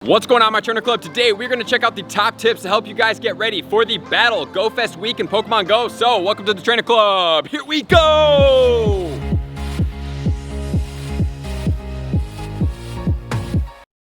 What's going on, my Trainer Club? Today we're going to check out the top tips to help you guys get ready for the Battle Go Fest week in Pokemon Go. So welcome to the Trainer Club. Here we go!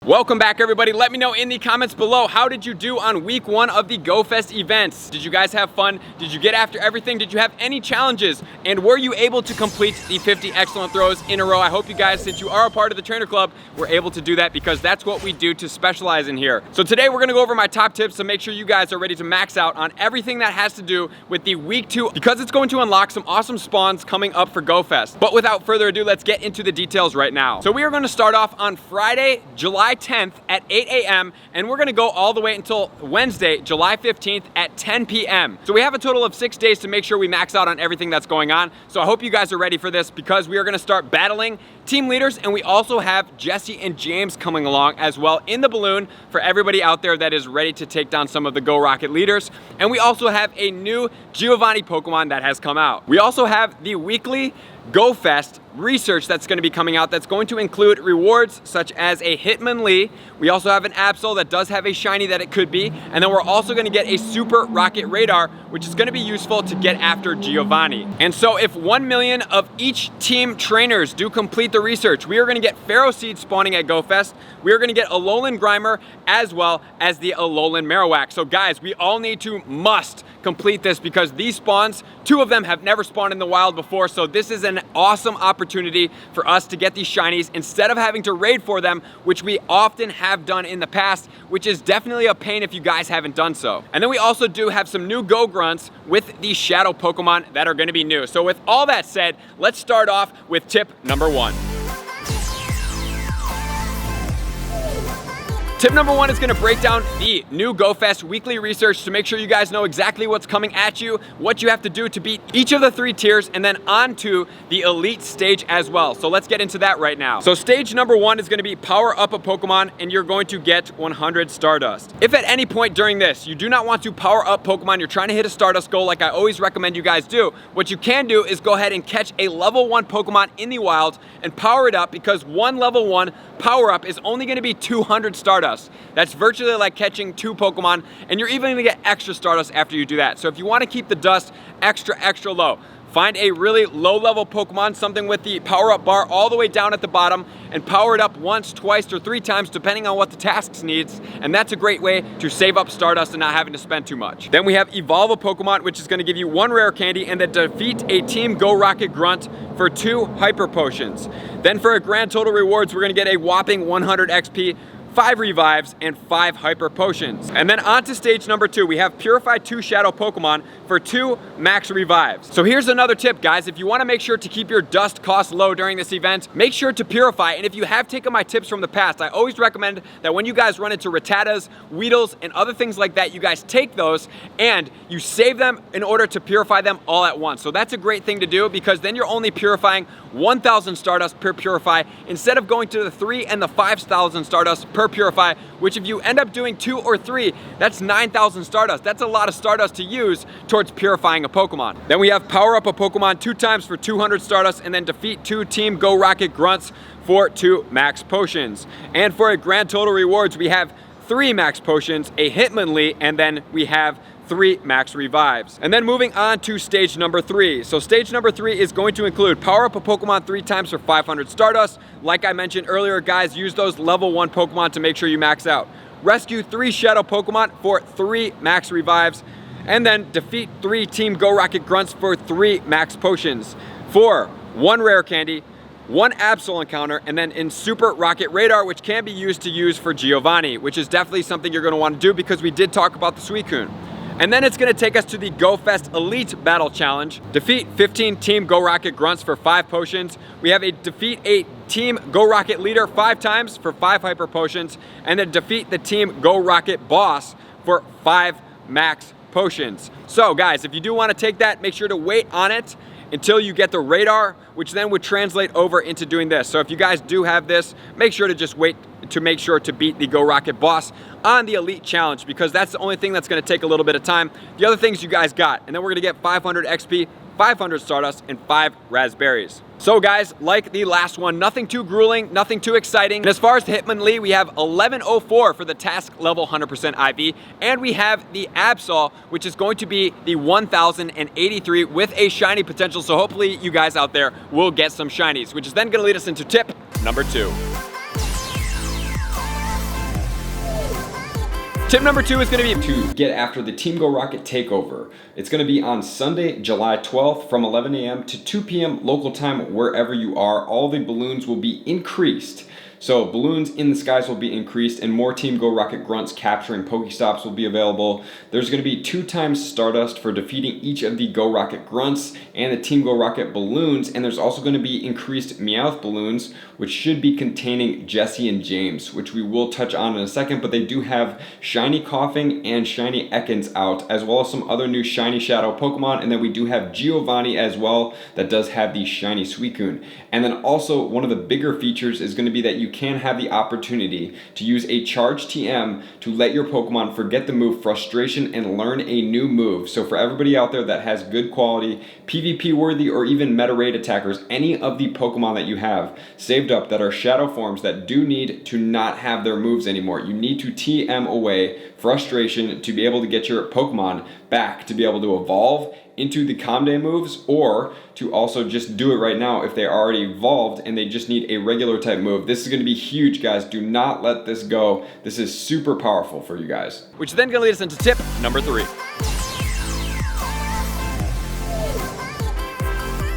Welcome back, everybody. Let me know in the comments below, how did you do on week one of the Go Fest events? Did you guys have fun? Did you get after everything? Did you have any challenges? And were you able to complete the 50 excellent throws in a row? I hope you guys, since you are a part of the Trainer Club, were able to do that because that's what we do to specialize in here. So today we're gonna go over my top tips to make sure you guys are ready to max out on everything that has to do with the week 2, because it's going to unlock some awesome spawns coming up for Go Fest. But without further ado, let's get into the details right now. So we are gonna start off on Friday, July 10th at 8 a.m. and we're gonna go all the way until Wednesday, July 15th at 10 p.m. So we have a total of 6 days to make sure we max out on everything that's going on. So I hope you guys are ready for this because we are gonna start battling team leaders, and we also have Jesse and James coming along as well in the balloon for everybody out there that is ready to take down some of the Go Rocket leaders. And we also have a new Giovanni Pokemon that has come out. We also have the weekly Go Fest research that's going to be coming out that's going to include rewards such as a Hitmonlee. We also have an Absol that does have a shiny that it could be, and then we're also going to get a Super Rocket Radar, which is going to be useful to get after Giovanni. And so if 1 million of each team trainers do complete the research, we are going to get Pharaoh Seed spawning at Go Fest. We are going to get alolan Grimer as well as the alolan Marowak. So guys, we all need to must complete this because these spawns, 2 of them have never spawned in the wild before, so this is an awesome opportunity for us to get these shinies instead of having to raid for them, which we often have done in the past, which is definitely a pain if you guys haven't done so. And then we also do have some new Go Grunts with the Shadow Pokemon that are going to be new. So with all that said, let's start off with tip number 1. Tip number 1 is going to break down the new Go Fest weekly research to make sure you guys know exactly what's coming at you, what you have to do to beat each of the 3 tiers, and then on to the elite stage as well. So let's get into that right now. So stage number 1 is going to be power up a Pokemon, and you're going to get 100 Stardust. If at any point during this you do not want to power up Pokemon, you're trying to hit a Stardust goal like I always recommend you guys do, what you can do is go ahead and catch a level 1 Pokemon in the wild and power it up, because one level 1 power up is only going to be 200 Stardust. That's virtually like catching 2 Pokemon, and you're even gonna get extra Stardust after you do that. So if you want to keep the dust extra low, find a really low level Pokemon, something with the power up bar all the way down at the bottom, and power it up once, twice, or 3 times depending on what the task needs, and that's a great way to save up Stardust and not having to spend too much. Then we have evolve a Pokemon, which is going to give you 1 rare candy, and then defeat a Team Go Rocket Grunt for 2 Hyper Potions. Then for a grand total rewards, we're going to get a whopping 100 XP, 5 revives, and 5 hyper potions. And then on to stage number 2, we have purify 2 shadow Pokemon for 2 max revives. So here's another tip, guys. If you want to make sure to keep your dust cost low during this event, make sure to purify. And if you have taken my tips from the past, I always recommend that when you guys run into Rattatas, Weedles, and other things like that, you guys take those and you save them in order to purify them all at once. So that's a great thing to do, because then you're only purifying 1,000 Stardust per purify instead of going to the 3 and the 5,000 Stardust per purify, which if you end up doing 2 or 3, that's 9,000 Stardust. That's a lot of Stardust to use towards purifying a Pokemon. Then we have power up a Pokemon 2 times for 200 Stardust, and then defeat 2 Team Go Rocket Grunts for 2 max potions. And for a grand total rewards, we have 3 max potions, a Hitmonlee, and then we have 3 max revives. And then moving on to stage number 3. So stage number 3 is going to include power up a Pokemon 3 times for 500 Stardust. Like I mentioned earlier, guys, use those level 1 Pokemon to make sure you max out. Rescue 3 shadow Pokemon for 3 max revives. And then defeat 3 Team Go Rocket Grunts for 3 max potions. For 1 rare candy, 1 Absol encounter, and then in Super Rocket Radar, which can be used for Giovanni, which is definitely something you're going to want to do because we did talk about the Suicune. And then it's going to take us to the Go Fest Elite Battle Challenge. Defeat 15 Team Go Rocket Grunts for 5 potions. We have a defeat a Team Go Rocket Leader 5 times for 5 hyper potions. And then defeat the Team Go Rocket Boss for 5 max potions. So guys, if you do want to take that, make sure to wait on it until you get the radar, which then would translate over into doing this. So if you guys do have this, make sure to just wait to make sure to beat the Go Rocket Boss on the Elite Challenge, because that's the only thing that's going to take a little bit of time. The other things you guys got, and then we're going to get 500 XP, 500 stardust, and 5 raspberries. So guys, like the last one, nothing too grueling, nothing too exciting. And as far as the Hitmonlee, we have 1104 for the task level 100% IV, and we have the Absol, which is going to be the 1083 with a shiny potential. So hopefully you guys out there will get some shinies, which is then gonna lead us into tip number 2. Tip number 2 is going to be to get after the Team Go Rocket takeover. It's going to be on Sunday, July 12th from 11 a.m. to 2 p.m. local time wherever you are. All the balloons will be increased. So balloons in the skies will be increased and more Team Go Rocket grunts capturing Pokestops will be available. There's going to be 2 times Stardust for defeating each of the Go Rocket grunts and the Team Go Rocket balloons. And there's also going to be increased Meowth balloons, which should be containing Jesse and James, which we will touch on in a second. But they do have Shiny Coughing and Shiny Ekans out, as well as some other new Shiny Shadow Pokemon. And then we do have Giovanni as well that does have the Shiny Suicune. And then also one of the bigger features is going to be that you can have the opportunity to use a Charge TM to let your Pokemon forget the move Frustration and learn a new move. So for everybody out there that has good quality, PvP worthy, or even meta raid attackers, any of the Pokemon that you have saved up that are shadow forms that do need to not have their moves anymore, you need to TM away Frustration to be able to get your Pokemon back to be able to evolve into the Comday moves, or to also just do it right now if they're already evolved and they just need a regular type move. This is going to be huge, guys. Do not let this go. This is super powerful for you guys. Which is then going to lead us into tip number 3.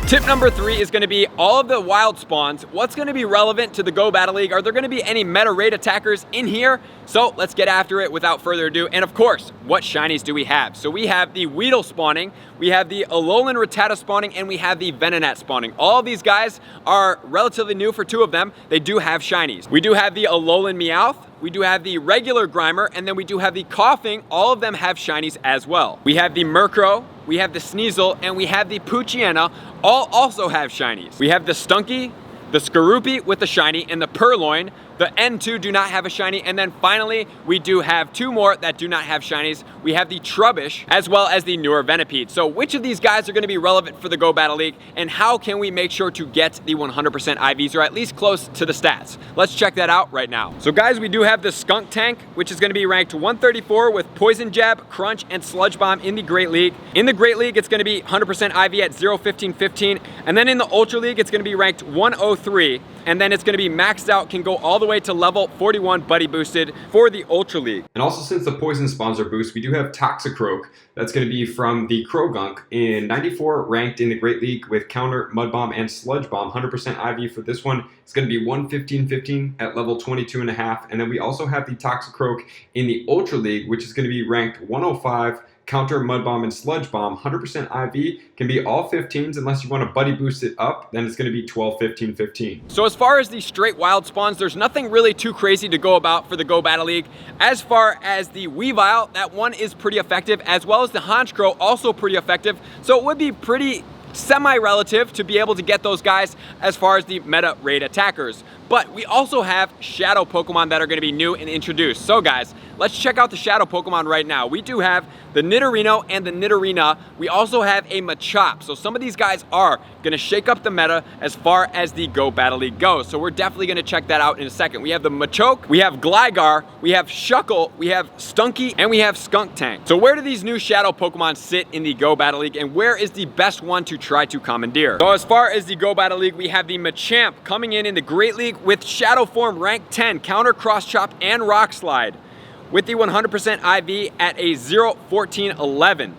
Tip number 3 is going to be all of the wild spawns. What's going to be relevant to the Go Battle League? Are there going to be any meta raid attackers in here? So let's get after it without further ado. And of course, what shinies do we have? So we have the Weedle spawning, we have the alolan Rattata spawning, and we have the Venonat spawning. All of these guys are relatively new for 2 of them. They do have shinies. We do have the alolan Meowth, we do have the regular Grimer, and then we do have the Coughing. All of them have shinies as well. We have the Murkrow, we have the Sneasel, and we have the Poochyena. All also have shinies. We have the Stunky, the Skorupi with the shiny, and the Purloin. The N2 do not have a shiny. And then finally, we do have 2 more that do not have shinies. We have the Trubbish as well as the newer Venipede. So which of these guys are going to be relevant for the Go Battle League, and how can we make sure to get the 100% IVs, or at least close to the stats? Let's check that out right now. So guys, we do have the Skunk Tank, which is going to be ranked 134 with Poison Jab, Crunch, and Sludge Bomb in the Great League. In the Great League, it's going to be 100% IV at 0-15-15. And then in the Ultra League, it's going to be ranked 103. And then it's going to be maxed out, can go all the way to level 41 buddy boosted for the Ultra League. And also, since the poison spawns are boost, we do have Toxicroak. That's going to be from the Krogunk in 94, ranked in the Great League with Counter, Mud Bomb, and Sludge Bomb. 100% IV for this one. It's going to be 115-15 at level 22.5. And then we also have the Toxicroak in the Ultra League, which is going to be ranked 105. Counter, Mud Bomb, and Sludge Bomb. 100% IV can be all 15s unless you want to buddy boost it up, then it's going to be 12, 15, 15. So as far as the straight wild spawns, there's nothing really too crazy to go about for the Go Battle League. As far as the Weavile, that one is pretty effective, as well as the Honchkrow, also pretty effective. So it would be pretty semi-relative to be able to get those guys as far as the meta raid attackers. But we also have shadow Pokemon that are going to be new and introduced. So guys, let's check out the shadow Pokemon right now. We do have the Nidorino and the Nidorina. We also have a Machop. So some of these guys are going to shake up the meta as far as the Go Battle League goes. So we're definitely going to check that out in a second. We have the Machoke, we have Gligar, we have Shuckle, we have Stunky, and we have Skunk Tank. So where do these new shadow Pokemon sit in the Go Battle League, and where is the best one to try to commandeer? So as far as the Go Battle League, we have the Machamp coming in the Great League with Shadow Form rank 10, Counter, Cross Chop, and Rock Slide, with the 100% IV at a 0-14-11.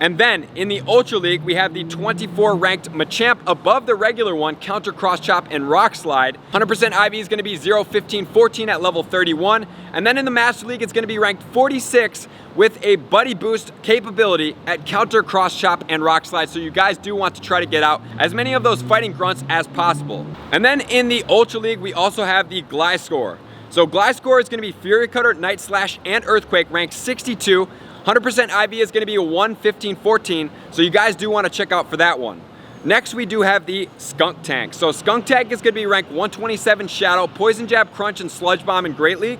And then in the Ultra League, we have the 24 ranked Machamp above the regular one, Counter, Cross Chop, and Rock Slide. 100% IV is going to be 0-15-14 at level 31. And then in the Master League, it's going to be ranked 46 with a buddy boost capability at Counter, Cross Chop, and Rock Slide. So you guys do want to try to get out as many of those fighting grunts as possible. And then in the Ultra League, we also have the Gliscor. So Gliscor is going to be Fury Cutter, Night Slash, and Earthquake, ranked 62. 100% IV is going to be a 1-15-14, so you guys do want to check out for that one. Next, we do have the Skunk Tank. So Skunk Tank is going to be ranked 127 Shadow, Poison Jab, Crunch, and Sludge Bomb in Great League.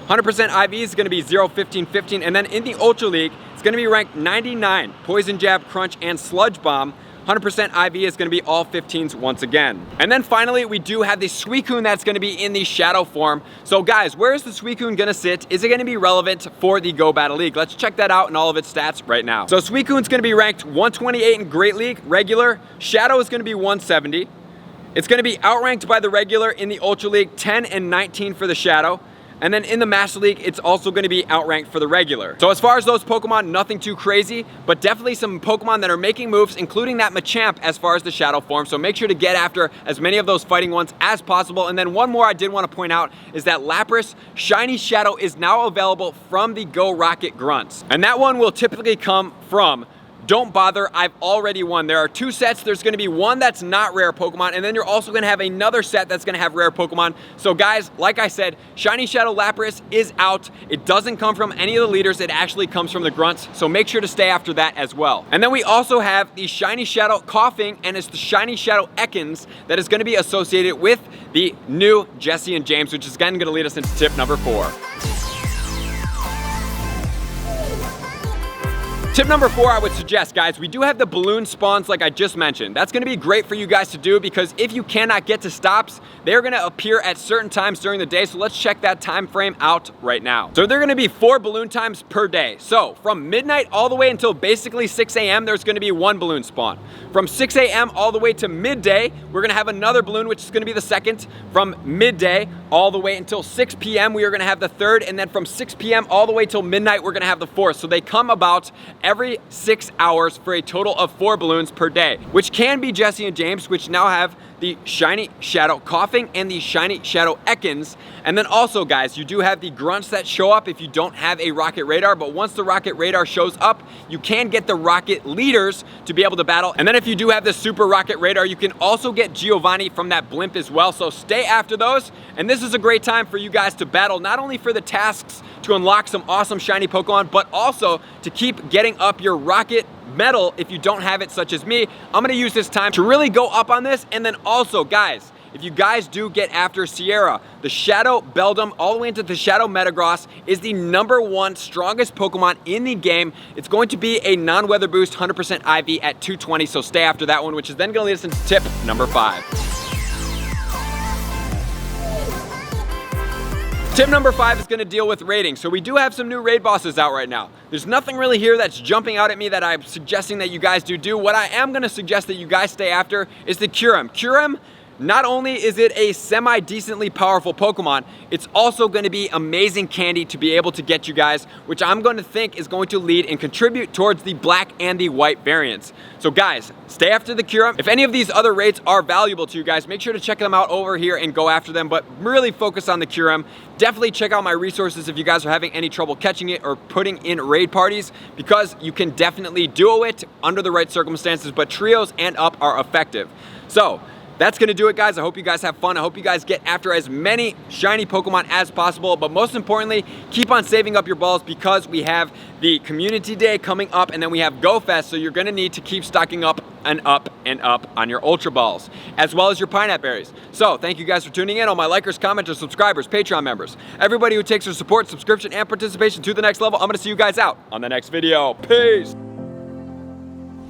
100% IV is going to be 0-15-15, and then in the Ultra League, it's going to be ranked 99, Poison Jab, Crunch, and Sludge Bomb. 100% IV is going to be all 15s once again. And then finally, we do have the Suicune that's going to be in the shadow form. So guys, where is the Suicune going to sit? Is it going to be relevant for the Go Battle League? Let's check that out and all of its stats right now. So Suicune's going to be ranked 128 in Great League, regular. Shadow is going to be 170. It's going to be outranked by the regular in the Ultra League, 10 and 19 for the Shadow. And then in the Master League, it's also going to be outranked for the regular. So as far as those Pokemon, nothing too crazy, but definitely some Pokemon that are making moves, including that Machamp as far as the Shadow form. So make sure to get after as many of those fighting ones as possible. And then one more I did want to point out is that Lapras Shiny Shadow is now available from the Go Rocket Grunts. And that one will typically come from Don't Bother, I've already won. There are two sets. There's going to be one that's not rare Pokemon, and then you're also going to have another set that's going to have rare Pokemon. So guys, like I said, Shiny Shadow Lapras is out. It doesn't come from any of the leaders. It actually comes from the Grunts, so make sure to stay after that as well. And then we also have the Shiny Shadow Coughing, and it's the Shiny Shadow Ekans that is going to be associated with the new Jesse and James, which is again going to lead us into tip number 4. Tip number 4, I would suggest, guys, we do have the balloon spawns like I just mentioned. That's going to be great for you guys to do because if you cannot get to stops, they're going to appear at certain times during the day. So let's check that time frame out right now. So they're going to be 4 balloon times per day. So from midnight all the way until basically 6 a.m., there's going to be 1 balloon spawn. From 6 a.m. all the way to midday, we're going to have another balloon, which is going to be the second. From midday all the way until 6 p.m., we are going to have the third. And then from 6 p.m. all the way till midnight, we're going to have the fourth. So they come about every 6 hours for a total of 4 balloons per day, which can be Jesse and James, which now have the Shiny Shadow Coughing and the Shiny Shadow Ekans. And then also, guys, you do have the Grunts that show up if you don't have a Rocket Radar, but once the Rocket Radar shows up, you can get the Rocket Leaders to be able to battle. And then if you do have the Super Rocket Radar, you can also get Giovanni from that blimp as well. So stay after those. And this is a great time for you guys to battle, not only for the tasks to unlock some awesome shiny Pokemon, but also to keep getting up your Rocket Medal if you don't have it, such as me. I'm going to use this time to really go up on this. And then also, guys, if you guys do get after Sierra, the Shadow Beldum all the way into the Shadow Metagross is the #1 strongest Pokemon in the game. It's going to be a non-weather boost, 100% IV at 220, so stay after that one, which is then going to lead us into tip number 5. Tip number 5 is going to deal with raiding. So we do have some new raid bosses out right now. There's nothing really here that's jumping out at me that I'm suggesting that you guys do. What I am going to suggest that you guys stay after is the Kyurem. Kyurem, not only is it a semi-decently powerful Pokemon, it's also going to be amazing candy to be able to get you guys, which I'm going to think is going to lead and contribute towards the black and the white variants. So guys, stay after the Kyurem. If any of these other raids are valuable to you guys, make sure to check them out over here and go after them, but really focus on the Kyurem. Definitely check out my resources if you guys are having any trouble catching it or putting in raid parties, because you can definitely duo it under the right circumstances, but trios and up are effective. So that's going to do it, guys. I hope you guys have fun. I hope you guys get after as many shiny Pokemon as possible. But most importantly, keep on saving up your balls because we have the Community Day coming up and then we have Go Fest. So you're going to need to keep stocking up and up and up on your Ultra Balls, as well as your Pineapple Berries. So thank you guys for tuning in. All my likers, commenters, subscribers, Patreon members, everybody who takes their support, subscription, and participation to the next level. I'm going to see you guys out on the next video. Peace.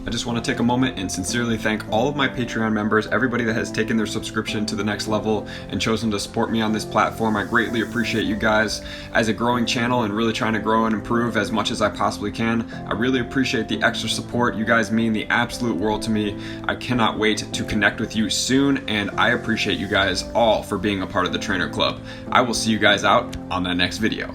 I just want to take a moment and sincerely thank all of my Patreon members, everybody that has taken their subscription to the next level and chosen to support me on this platform. I greatly appreciate you guys. As a growing channel and really trying to grow and improve as much as I possibly can, I really appreciate the extra support. You guys mean the absolute world to me. I cannot wait to connect with you soon, and I appreciate you guys all for being a part of the Trainer Club. I will see you guys out on the next video.